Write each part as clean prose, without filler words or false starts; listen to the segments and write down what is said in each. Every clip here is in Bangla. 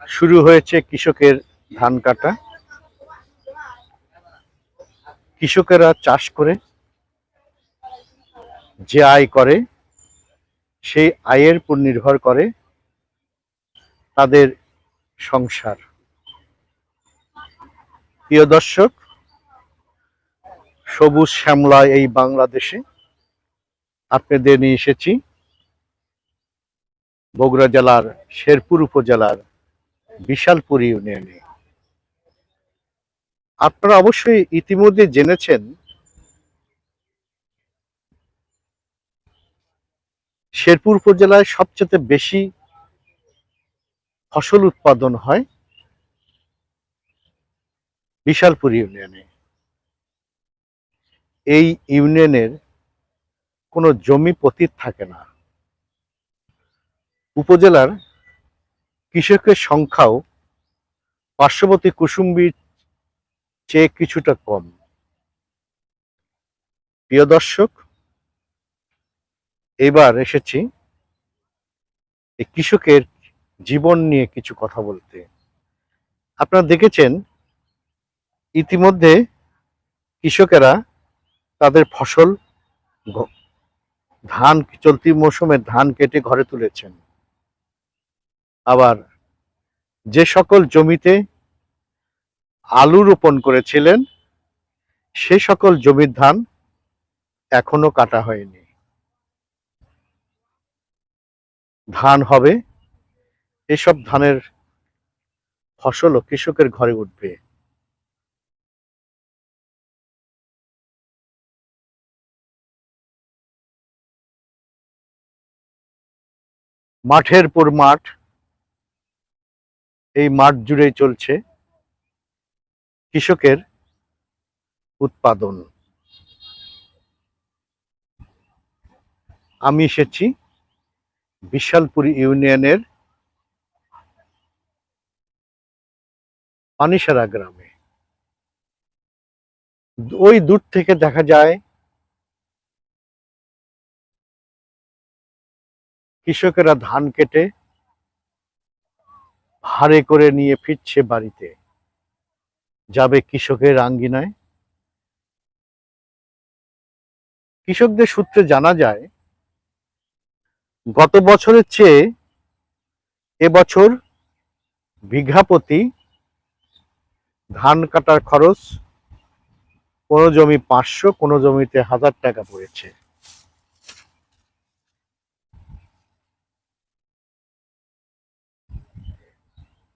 শুরু হয়েছে কৃষকের ধান কাটা। কৃষকেরা চাষ করে যে আয় করে, সেই আয়ের উপর নির্ভর করে তাদের সংসার। প্রিয় দর্শক, সবুজ শ্যামলা এই বাংলাদেশে আপনাদের নিয়ে এসেছি বগুড়া জেলার শেরপুর উপজেলার বিশালপুর ইউনিয়নে। আপনারা অবশ্যই ইতিমধ্যে জেনেছেন শেরপুর উপজেলায় সবচেয়ে বেশি ফসল উৎপাদন হয় বিশালপুর ইউনিয়নে। এই ইউনিয়নের কোনো জমি পতিত থাকে না। উপজেলার কৃষকের সংখ্যাও পার্শ্ববর্তী কুসুম্বির চেয়ে কিছুটা কম। প্রিয় দর্শক, এবার এসেছি এই কৃষকের জীবন নিয়ে কিছু কথা বলতে। আপনারা দেখেছেন ইতিমধ্যে কৃষকেরা তাদের ফসল ধান চলতি মৌসুমে ধান কেটে ঘরে তুলেছেন। আবার যে সকল জমিতে আলু রোপণ করেছিলেন সে সকল জমির ধান এখনো কাটা হয়নি। ধান হবে, এসব ধানের ফসলও কৃষকের ঘরে উঠবে। মাঠের পর মাঠ, এই মাঠ জুড়েই চলছে কৃষকের উৎপাদন। আমি এসেছি বিশালপুর ইউনিয়নের পানিসারা গ্রামে। ওই দূর থেকে দেখা যায় কৃষকেরা ধান কেটে ভারে করে নিয়ে ফিরছে বাড়িতে, যাবে কৃষকের আঙ্গিনায়। কৃষকদের সূত্রে জানা যায় গত বছরের চেয়ে এবছর বিঘা প্রতি ধান কাটার খরচ কোনো জমি 500, কোনো জমিতে 1000 টাকা পড়েছে।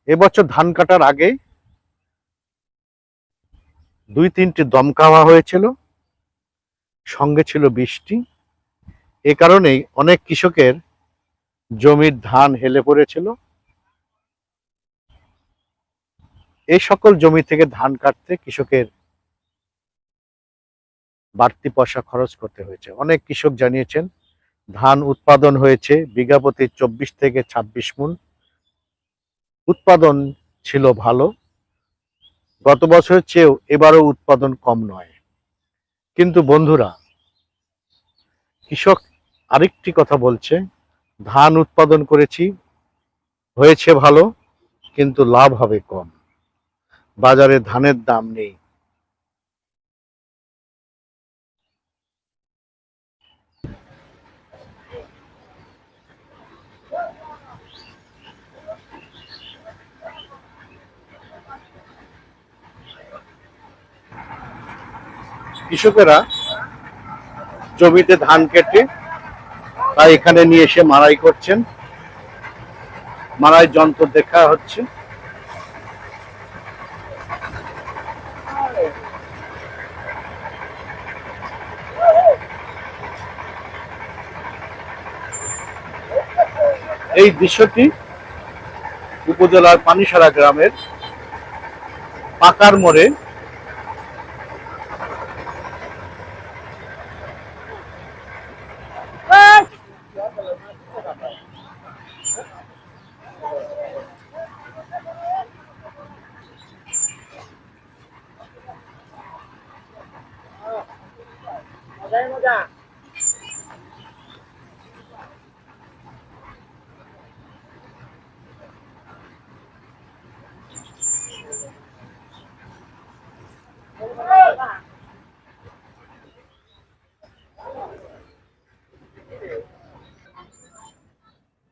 এবছর ধান কাটার আগে 2-3টি দমকা হাওয়া হয়েছিল, সঙ্গে ছিল বৃষ্টি। এ কারণেই অনেক কৃষকের জমির ধান হেলে পড়েছিল। এই সকল জমি থেকে ধান কাটতে কৃষকের বাড়তি পয়সা খরচ করতে হয়েছে। অনেক কৃষক জানিয়েছেন ধান উৎপাদন হয়েছে বিঘা প্রতি 24 থেকে 26 মণ। উৎপাদন ছিল ভালো, গত বছরের চেয়েও এবারও উৎপাদন কম নয়। কিন্তু বন্ধুরা, কৃষক আরেকটি কথা বলছে, ধান উৎপাদন করেছি, হয়েছে ভালো, কিন্তু লাভ হবে কম, বাজারে ধানের দাম নেই। কৃষকেরা জমিতে ধান কেটে তা এখানে নিয়ে এসে মাড়াই করছেন। মাড়াই যন্ত্র দেখা হচ্ছে। এই দৃশ্যটি উপজেলার পানিসারা গ্রামের পাকার মোড়ে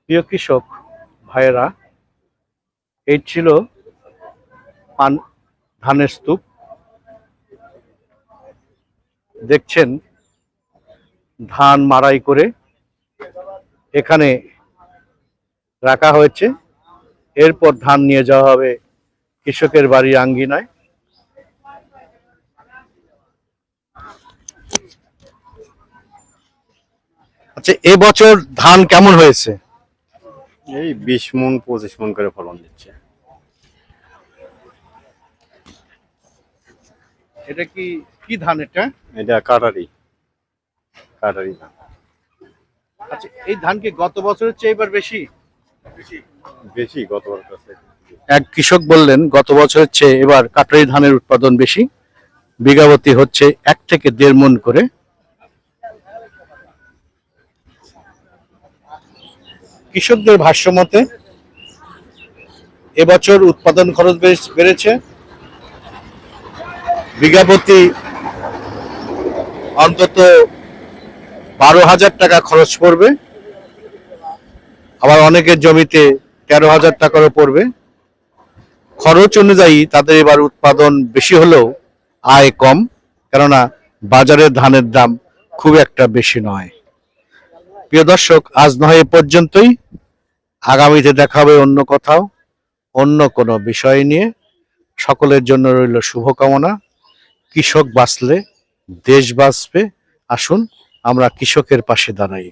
প্রিয় কৃষক ভাইয়েরা, এই ছিল ধানের স্তূপ। দেখছেন ধান মাড়াই করে এখানে রাখা হয়েছে। এরপর ধান নিয়ে যাওয়া হবে কৃষকের বাড়ির আঙ্গিনায়। আচ্ছা, এবছর ধান কেমন হয়েছে? এই 20 মণ 25 মণ করে ফলন দিচ্ছে। এটা কি কি ধান এটা? এটা কাটারি ধান। আচ্ছা, এই ধান কি গত বছরের চেয়ে এবার বেশি? বেশি গতবার কাছে। এক কৃষক বললেন গত বছরের চেয়ে এবার কাটারি ধানের উৎপাদন বেশি, বিঘাপতি হচ্ছে 1 থেকে 1.5 মণ করে। কৃষকদের ভাষ্য মতে এবছর উৎপাদন খরচ বেড়েছে, বিঘাপতি অন্তত 12,000 টাকা খরচ পড়বে, আবার অনেকের জমিতে 13,000 টাকারও পড়বে। খরচ অনুযায়ী তাদের এবার উৎপাদন বেশি হলেও আয় কম, কেননা বাজারে ধানের দাম খুব একটা বেশি নয়। প্রিয় দর্শক, আজ নয় এ পর্যন্তই। আগামীতে দেখা হবে অন্য কোথাও, অন্য কোনো বিষয় নিয়ে। সকলের জন্য রইল শুভকামনা। কৃষক বাঁচলে দেশ বাঁচবে। আসুন আমরা কৃষকের পাশে দাঁড়াই।